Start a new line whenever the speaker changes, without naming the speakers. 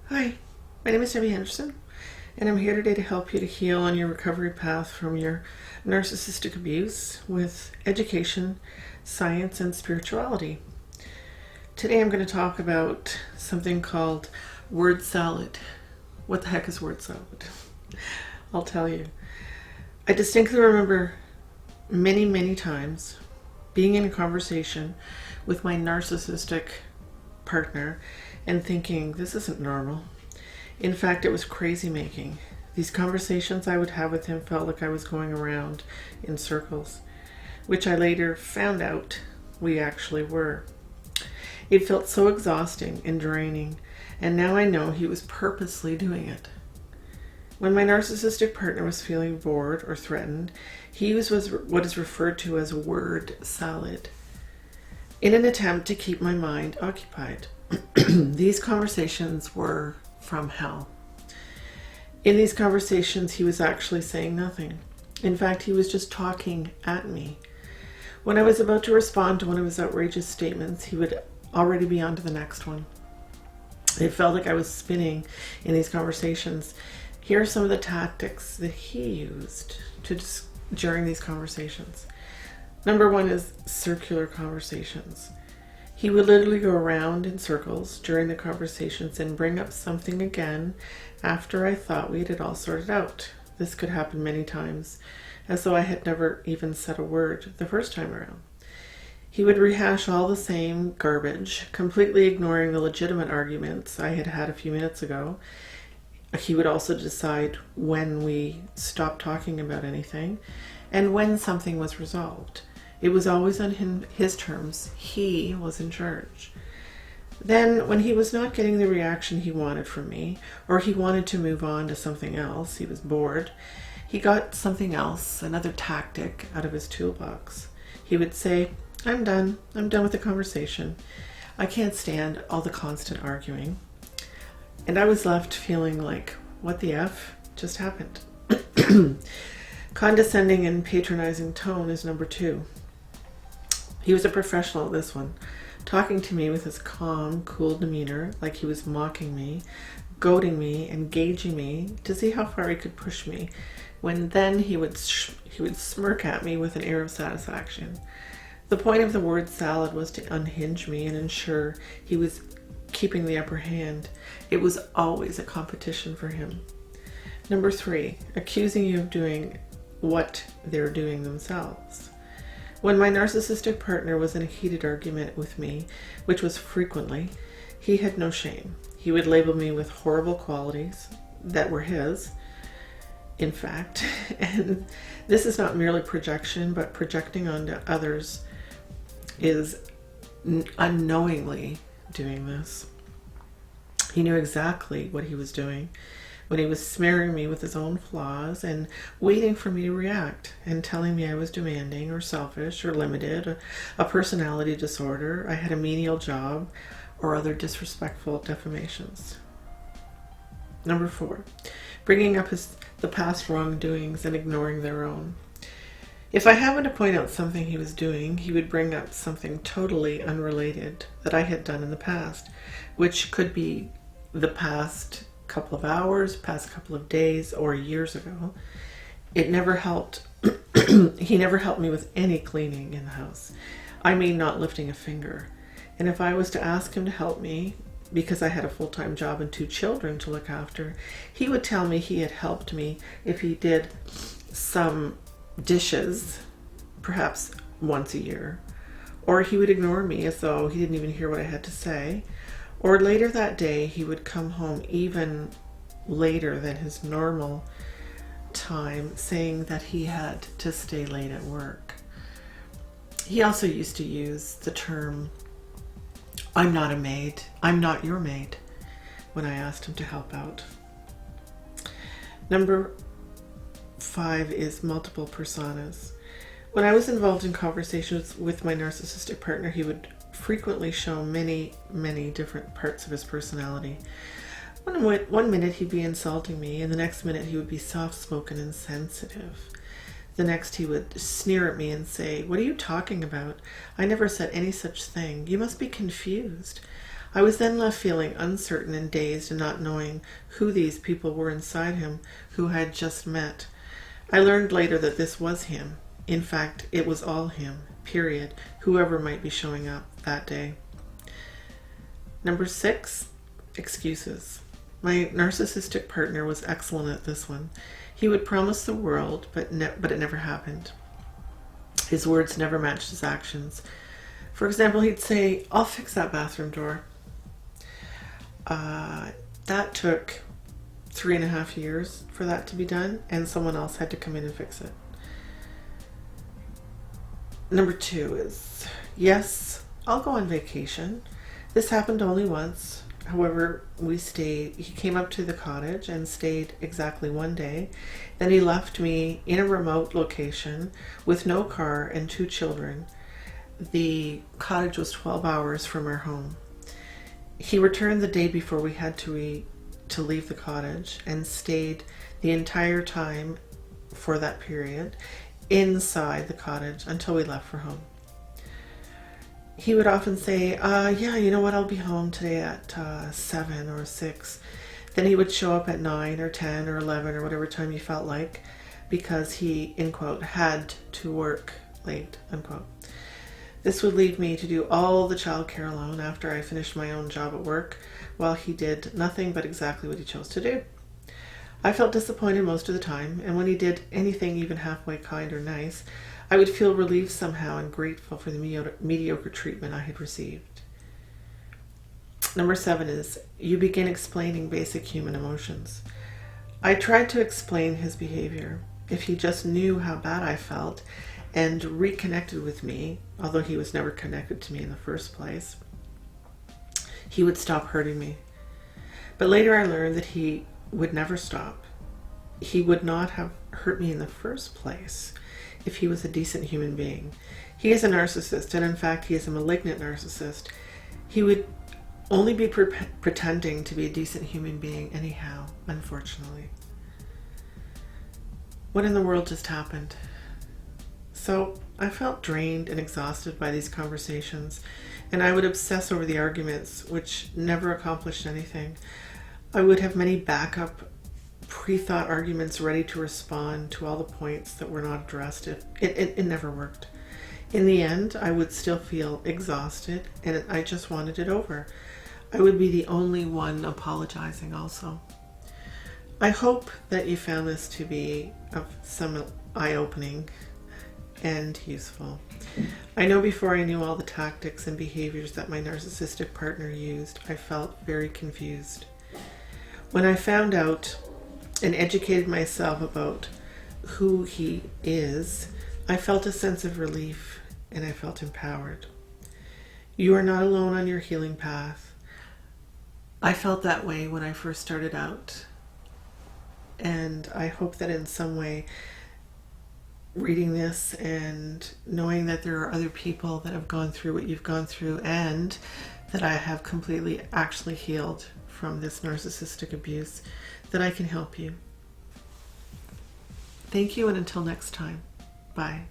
Hi, my name is Debbie Henderson, and I'm here today to help you to heal on your recovery path from your narcissistic abuse with education, science, and spirituality. Today I'm going to talk about something called word salad. What the heck is word salad? I'll tell you. I distinctly remember many times being in a conversation with my narcissistic partner and thinking, this isn't normal. In fact, it was crazy making. These conversations I would have with him felt like I was going around in circles, which I later found out we actually were. It felt so exhausting and draining, and now I know he was purposely doing it. When my narcissistic partner was feeling bored or threatened, he used what is referred to as word salad in an attempt to keep my mind occupied. These conversations were from hell. In these conversations, he was actually saying nothing. In fact, he was just talking at me. When I was about to respond to one of his outrageous statements, he would already be on to the next one. It felt like I was spinning in these conversations. Here are some of the tactics that he used during these conversations. Number one is circular conversations. He would literally go around in circles during the conversations and bring up something again after I thought we had it all sorted out. This could happen many times, as though I had never even said a word the first time around. He would rehash all the same garbage, completely ignoring the legitimate arguments I had had a few minutes ago. He would also decide when we stopped talking about anything and when something was resolved. It was always on his terms. He was in charge. Then, when he was not getting the reaction he wanted from me, or he wanted to move on to something else, he was bored, he got something else, another tactic, out of his toolbox. He would say, I'm done with the conversation. I can't stand all the constant arguing. And I was left feeling like, what the F just happened? Condescending and patronizing tone is number two. He was a professional at this one, talking to me with his calm, cool demeanor, like he was mocking me, goading me, and gauging me to see how far he could push me, when then he would smirk at me with an air of satisfaction. The point of the word salad was to unhinge me and ensure he was keeping the upper hand. It was always a competition for him. Number three, accusing you of doing what they're doing themselves. When my narcissistic partner was in a heated argument with me, which was frequently, he had no shame. He would label me with horrible qualities that were his, in fact, and this is not merely projection, but projecting onto others is unknowingly doing this. He knew exactly what he was doing when he was smearing me with his own flaws and waiting for me to react and telling me I was demanding or selfish or limited, a personality disorder, I had a menial job, or other disrespectful defamations. Number four, bringing up the past wrongdoings and ignoring their own. If I happened to point out something he was doing, he would bring up something totally unrelated that I had done in the past, which could be the past couple of hours, past couple of days, or years ago. It never helped. He never helped me with any cleaning in the house. I mean, not lifting a finger. And if I was to ask him to help me, because I had a full-time job and 2 children to look after, he would tell me he had helped me if he did some dishes, perhaps once a year. Or he would ignore me as though he didn't even hear what I had to say. Or later that day, he would come home even later than his normal time, saying that he had to stay late at work. He also used to use the term, I'm not a maid, I'm not your maid, when I asked him to help out. Number 5 is multiple personas. When I was involved in conversations with my narcissistic partner, he would frequently show many different parts of his personality. One minute he'd be insulting me, and the next minute he would be soft-spoken and sensitive. The next he would sneer at me and say, "What are you talking about? I never said any such thing. You must be confused. I was then left feeling uncertain and dazed and not knowing who these people were inside him who I had just met. I learned later that this was him. In fact, it was all him, period, whoever might be showing up that day. Number 6, excuses. My narcissistic partner was excellent at this one. He would promise the world, but it never happened. His words never matched his actions. For example, he'd say, "I'll fix that bathroom door." That took 3.5 years for that to be done, and someone else had to come in and fix it. Number 2 is, yes, I'll go on vacation. This happened only once. However, he came up to the cottage and stayed exactly one day. Then he left me in a remote location with no car and 2 children. The cottage was 12 hours from our home. He returned the day before we had to leave the cottage and stayed the entire time for that period inside the cottage until we left for home. He would often say, yeah, you know what, I'll be home today at 7 or 6. Then he would show up at 9 or 10 or 11 or whatever time he felt like, because he, in quote, had to work late, unquote. This would leave me to do all the childcare alone after I finished my own job at work, while he did nothing but exactly what he chose to do. I felt disappointed most of the time, and when he did anything even halfway kind or nice, I would feel relieved somehow and grateful for the mediocre treatment I had received. Number 7 is, you begin explaining basic human emotions. I tried to explain his behavior. If he just knew how bad I felt and reconnected with me, although he was never connected to me in the first place, he would stop hurting me. But later I learned that he would never stop. He would not have hurt me in the first place if he was a decent human being. He is a narcissist, and in fact he is a malignant narcissist. He would only be pretending to be a decent human being anyhow, unfortunately. What in the world just happened? So I felt drained and exhausted by these conversations, and I would obsess over the arguments, which never accomplished anything. I would have many backup, pre-thought arguments ready to respond to all the points that were not addressed. It never worked. In the end, I would still feel exhausted, and I just wanted it over. I would be the only one apologizing also. I hope that you found this to be of some eye-opening and useful. I know before I knew all the tactics and behaviors that my narcissistic partner used, I felt very confused. When I found out and educated myself about who he is, I felt a sense of relief and I felt empowered. You are not alone on your healing path. I felt that way when I first started out, and I hope that in some way reading this and knowing that there are other people that have gone through what you've gone through, and that I have completely actually healed from this narcissistic abuse, that I can help you. Thank you, and until next time, bye.